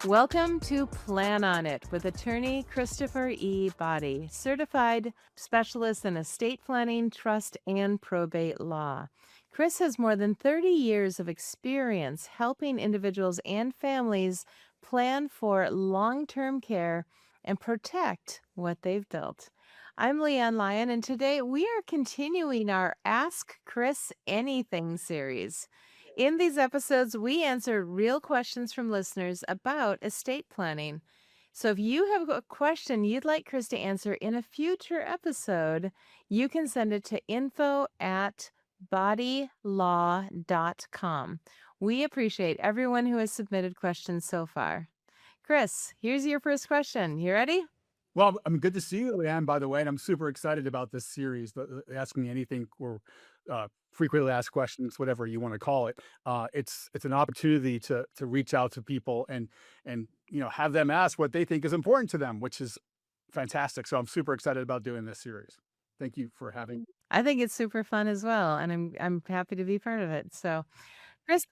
Welcome to Plan on It with attorney Christopher E. Botti, certified specialist in estate planning, trust, and probate law. Chris has more than 30 years of experience helping individuals and families plan for long term care and protect what they've built. I'm Leanne Lyon, and today we are continuing our Ask Chris Anything series. In these episodes, we answer real questions from listeners about estate planning. So if you have a question you'd like Chris to answer in a future episode, you can send it to info@bodylaw.com. We appreciate everyone who has submitted questions so far. Chris, here's your first question. You ready? Well, I'm good to see you, Leanne, by the way, and I'm super excited about this series, the Ask Me Anything or frequently asked questions, whatever you want to call it. It's an opportunity to reach out to people and have them ask what they think is important to them, which is fantastic. So I'm super excited about doing this series. Thank you for having. I think it's super fun as well, and I'm happy to be part of it. So, Chris,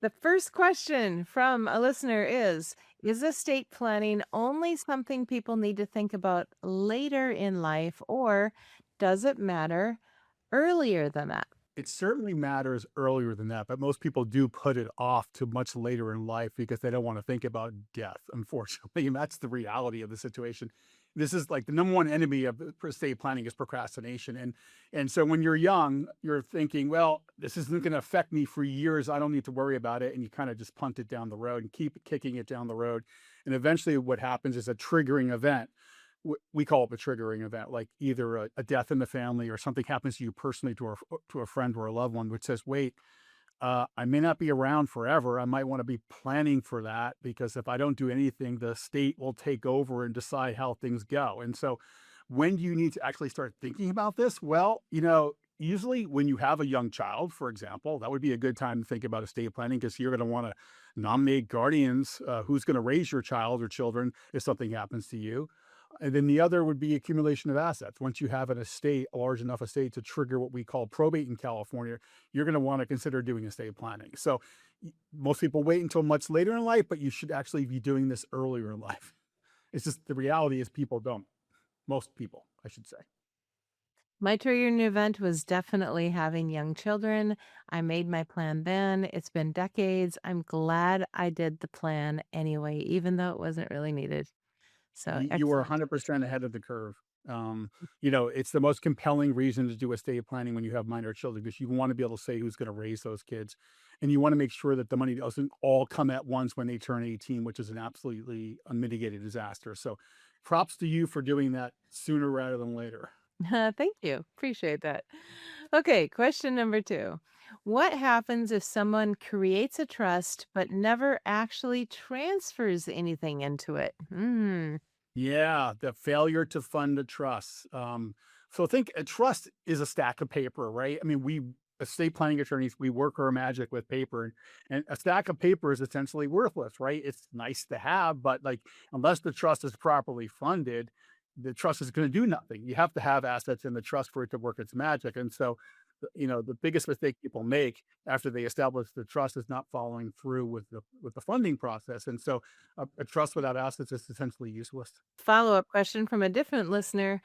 the first question from a listener is estate planning only something people need to think about later in life, or does it matter earlier than that? It certainly matters earlier than that, but most people do put it off to much later in life because they don't want to think about death, unfortunately. And that's the reality of the situation. This is like the number one enemy of estate planning is procrastination. And so when you're young, you're thinking, well, this isn't going to affect me for years. I don't need to worry about it. And you kind of just punt it down the road and keep kicking it down the road. And eventually what happens is a triggering event. We call it a triggering event, like either a death in the family or something happens to you personally, to a friend or a loved one, which says, wait, I may not be around forever. I might want to be planning for that because if I don't do anything, the state will take over and decide how things go. And so when do you need to actually start thinking about this? Well, usually when you have a young child, for example, that would be a good time to think about estate planning because you're going to want to nominate guardians who's going to raise your child or children if something happens to you. And then the other would be accumulation of assets. Once you have an estate, a large enough estate to trigger what we call probate in California, you're going to want to consider doing estate planning. So most people wait until much later in life, but you should actually be doing this earlier in life. It's just the reality is people don't. Most people, I should say. My triggering event was definitely having young children. I made my plan then. It's been decades. I'm glad I did the plan anyway, even though it wasn't really needed. So You were excellent. 100% ahead of the curve. It's the most compelling reason to do estate planning when you have minor children because you want to be able to say who's going to raise those kids. And you want to make sure that the money doesn't all come at once when they turn 18, which is an absolutely unmitigated disaster. So props to you for doing that sooner rather than later. Thank you. Appreciate that. Okay, question number two. What happens if someone creates a trust but never actually transfers anything into it? Yeah, the failure to fund a trust. So think a trust is a stack of paper, right? I mean, we estate planning attorneys, we work our magic with paper, and a stack of paper is essentially worthless, right? It's nice to have, but like unless the trust is properly funded, the trust is going to do nothing. You have to have assets in the trust for it to work its magic. And so, the biggest mistake people make after they establish the trust is not following through with the funding process. And so, a trust without assets is essentially useless. Follow-up question from a different listener.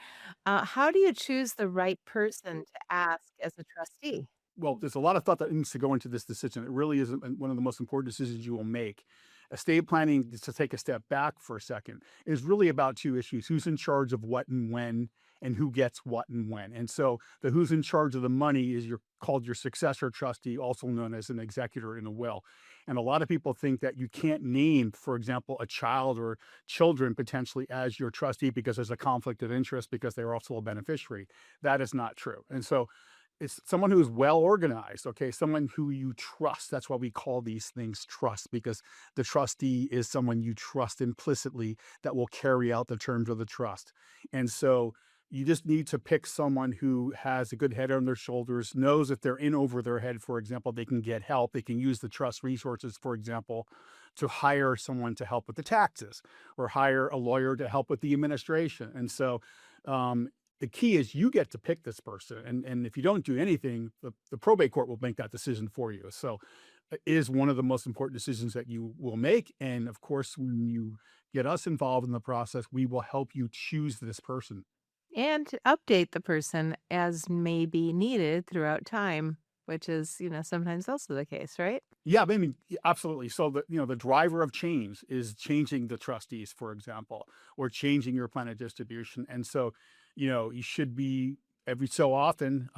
How do you choose the right person to ask as a trustee? Well, there's a lot of thought that needs to go into this decision. It really is one of the most important decisions you will make. Estate planning, just to take a step back for a second, is really about two issues: who's in charge of what and when, and who gets what and when. And so, the who's in charge of the money is called your successor trustee, also known as an executor in a will. And a lot of people think that you can't name, for example, a child or children potentially as your trustee because there's a conflict of interest because they're also a beneficiary. That is not true. And so it's someone who is well organized, okay? Someone who you trust. That's why we call these things trust, because the trustee is someone you trust implicitly that will carry out the terms of the trust. And so you just need to pick someone who has a good head on their shoulders, knows if they're in over their head, for example, they can get help. They can use the trust resources, for example, to hire someone to help with the taxes or hire a lawyer to help with the administration. And so um, the key is you get to pick this person. And if you don't do anything, the probate court will make that decision for you. So is one of the most important decisions that you will make. And of course, when you get us involved in the process, we will help you choose this person. And update the person as may be needed throughout time, which is, sometimes also the case, right? Yeah, I mean, absolutely. So the driver of change is changing the trustees, for example, or changing your plan of distribution. And so, you should be every so often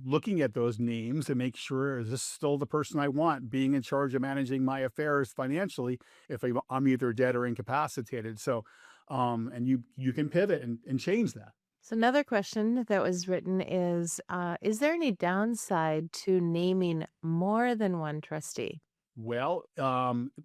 looking at those names and make sure, is this still the person I want being in charge of managing my affairs financially if I'm either dead or incapacitated. So, and you can pivot and change that. So, another question that was written is there any downside to naming more than one trustee? Well,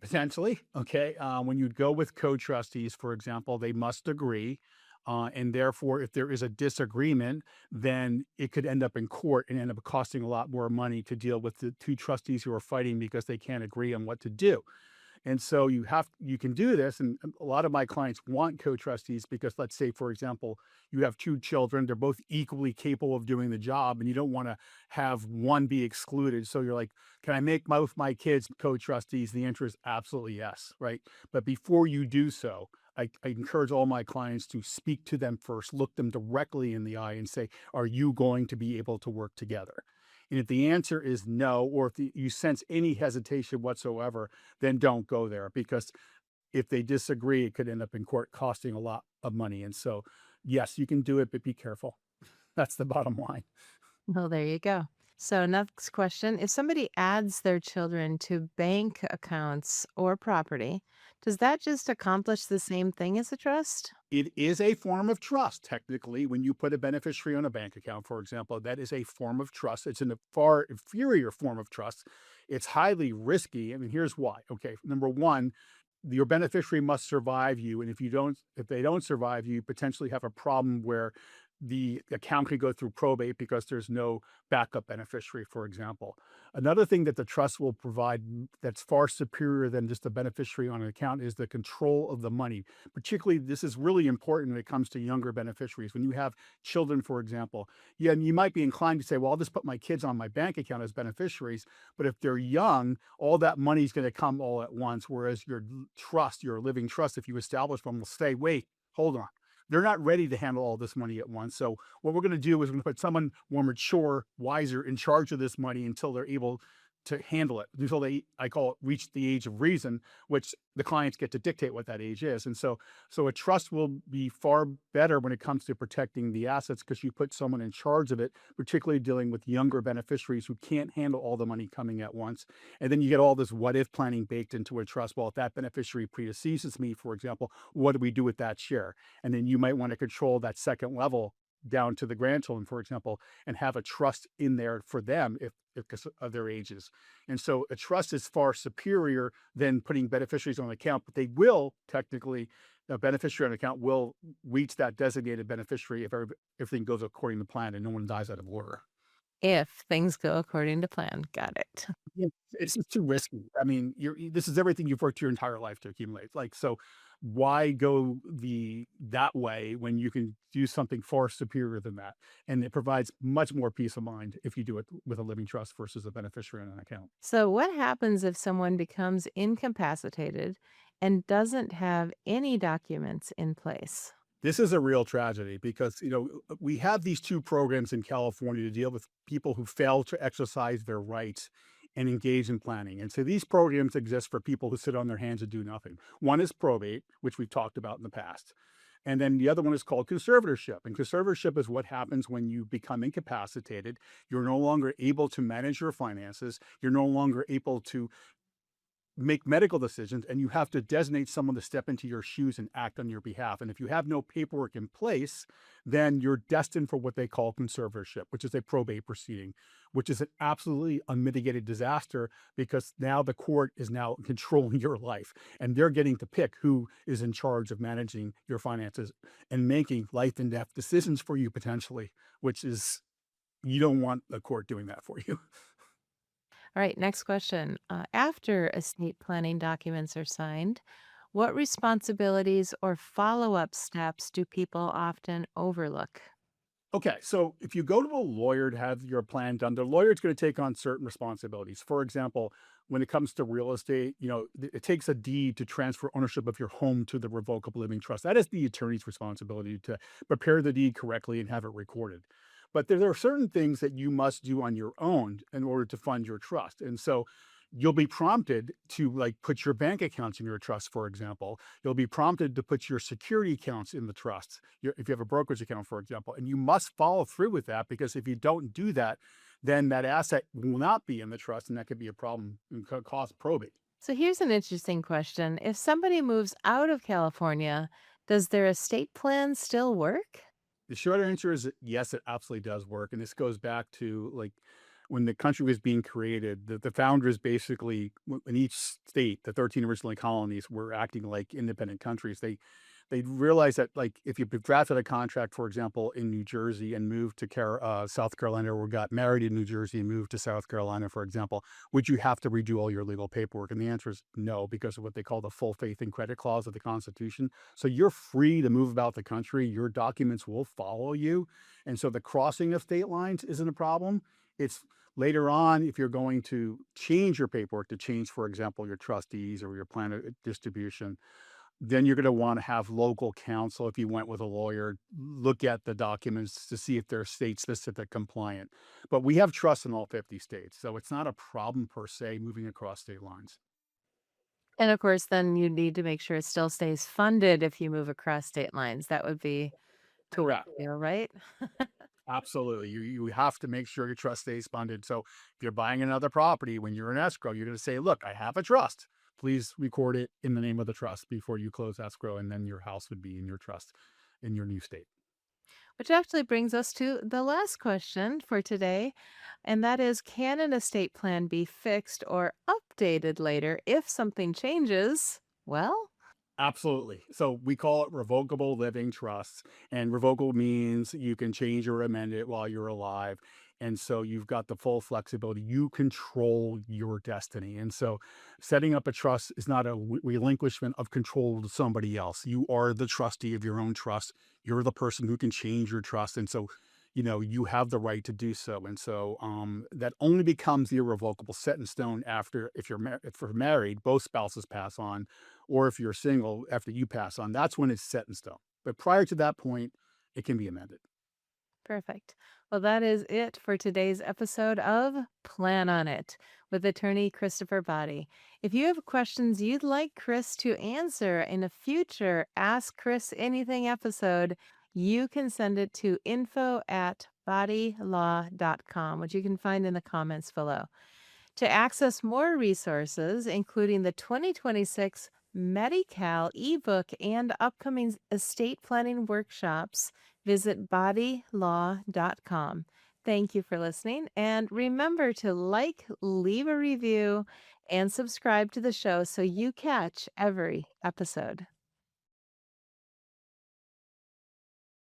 potentially, okay. When you go with co-trustees, for example, they must agree, and therefore, if there is a disagreement, then it could end up in court and end up costing a lot more money to deal with the two trustees who are fighting because they can't agree on what to do. And so you can do this, and a lot of my clients want co-trustees because let's say, for example, you have 2 children, they're both equally capable of doing the job, and you don't wanna have one be excluded. So you're like, "Can I make both my kids co-trustees?" The answer is absolutely yes, right? But before you do so, I encourage all my clients to speak to them first, look them directly in the eye and say, "Are you going to be able to work together?" And if the answer is no, or if you sense any hesitation whatsoever, then don't go there because if they disagree, it could end up in court costing a lot of money. And so, yes, you can do it, but be careful. That's the bottom line. Well, there you go. So, next question. If somebody adds their children to bank accounts or property, does that just accomplish the same thing as a trust? It is a form of trust, technically. When you put a beneficiary on a bank account, for example, that is a form of trust. It's a far inferior form of trust. It's highly risky. I mean, here's why. Okay, number one, your beneficiary must survive you, and if they don't survive you, you potentially have a problem where the account could go through probate because there's no backup beneficiary, for example. Another thing that the trust will provide that's far superior than just a beneficiary on an account is the control of the money. Particularly, this is really important when it comes to younger beneficiaries. When you have children, for example, yeah, and you might be inclined to say, well, I'll just put my kids on my bank account as beneficiaries. But if they're young, all that money is going to come all at once. Whereas your living trust, if you establish one, will say, wait, hold on. They're not ready to handle all this money at once. So what we're going to do is we're going to put someone more mature, wiser in charge of this money until they're able to handle it, until they, I call it, reach the age of reason, which the clients get to dictate what that age is. And so a trust will be far better when it comes to protecting the assets because you put someone in charge of it, particularly dealing with younger beneficiaries who can't handle all the money coming at once. And then you get all this what if planning baked into a trust. Well, if that beneficiary predeceases me, for example, what do we do with that share? And then you might want to control that second level down to the grandchildren, for example, and have a trust in there for them if because of their ages. And so a trust is far superior than putting beneficiaries on an account, but they will technically, a beneficiary on an account will reach that designated beneficiary if everything goes according to plan and no one dies out of order. If things go according to plan. Got it. Yeah, it's just too risky. I mean, this is everything you've worked your entire life to accumulate. Like, so why go that way when you can do something far superior than that? And it provides much more peace of mind if you do it with a living trust versus a beneficiary on an account. So, what happens if someone becomes incapacitated and doesn't have any documents in place? This is a real tragedy because, we have these 2 programs in California to deal with people who fail to exercise their rights and engage in planning. And so these programs exist for people who sit on their hands and do nothing. One is probate, which we've talked about in the past. And then the other one is called conservatorship. And conservatorship is what happens when you become incapacitated. You're no longer able to manage your finances. You're no longer able to make medical decisions, and you have to designate someone to step into your shoes and act on your behalf. And if you have no paperwork in place, then you're destined for what they call conservatorship, which is a probate proceeding, which is an absolutely unmitigated disaster because now the court is now controlling your life and they're getting to pick who is in charge of managing your finances and making life and death decisions for you potentially, which is, you don't want the court doing that for you. All right, next question. After estate planning documents are signed, what responsibilities or follow up steps do people often overlook? Okay, so if you go to a lawyer to have your plan done, the lawyer is going to take on certain responsibilities. For example, when it comes to real estate, it takes a deed to transfer ownership of your home to the revocable living trust. That is the attorney's responsibility to prepare the deed correctly and have it recorded. But there are certain things that you must do on your own in order to fund your trust. And so you'll be prompted to like put your bank accounts in your trust, for example. You'll be prompted to put your security accounts in the trust, if you have a brokerage account, for example, and you must follow through with that, because if you don't do that, then that asset will not be in the trust, and that could be a problem and cause probate. So here's an interesting question. If somebody moves out of California, does their estate plan still work? The short answer is that yes, it absolutely does work. And this goes back to like when the country was being created, the founders basically, in each state, the 13 original colonies were acting like independent countries. They realized that, like, if you drafted a contract, for example, in New Jersey and moved to South Carolina, or got married in New Jersey and moved to South Carolina, for example, would you have to redo all your legal paperwork? And the answer is no, because of what they call the full faith and credit clause of the Constitution. So you're free to move about the country. Your documents will follow you. And so the crossing of state lines isn't a problem. It's later on, if you're going to change your paperwork to change, for example, your trustees or your plan of distribution, then you're going to want to have local counsel. If you went with a lawyer, look at the documents to see if they're state specific compliant. But we have trusts in all 50 states. So it's not a problem per se moving across state lines. And of course, then you need to make sure it still stays funded if you move across state lines. That would be a big Correct. deal, right? Absolutely. You have to make sure your trust stays funded. So if you're buying another property, when you're in escrow, you're going to say, look, I have a trust. Please record it in the name of the trust before you close escrow. And then your house would be in your trust in your new state. Which actually brings us to the last question for today. And that is, can an estate plan be fixed or updated later if something changes? Well, Absolutely. So we call it revocable living trusts, and revocable means you can change or amend it while you're alive. And so you've got the full flexibility. You control your destiny. And so setting up a trust is not a relinquishment of control to somebody else. You are the trustee of your own trust. You're the person who can change your trust. And so, you have the right to do so. And so that only becomes irrevocable, set in stone after, if you're married, both spouses pass on, or if you're single after you pass on, that's when it's set in stone. But prior to that point, it can be amended. perfect. Well, that is it for today's episode of Plan on It with attorney Christopher Botti. If you have questions you'd like Chris to answer in a future Ask Chris Anything episode, you can send it to info@boddylaw.com, which you can find in the comments below. To access more resources, including the 2026 Medi-Cal ebook and upcoming estate planning workshops, visit boddylaw.com. Thank you for listening, and remember to like, leave a review, and subscribe to the show so you catch every episode.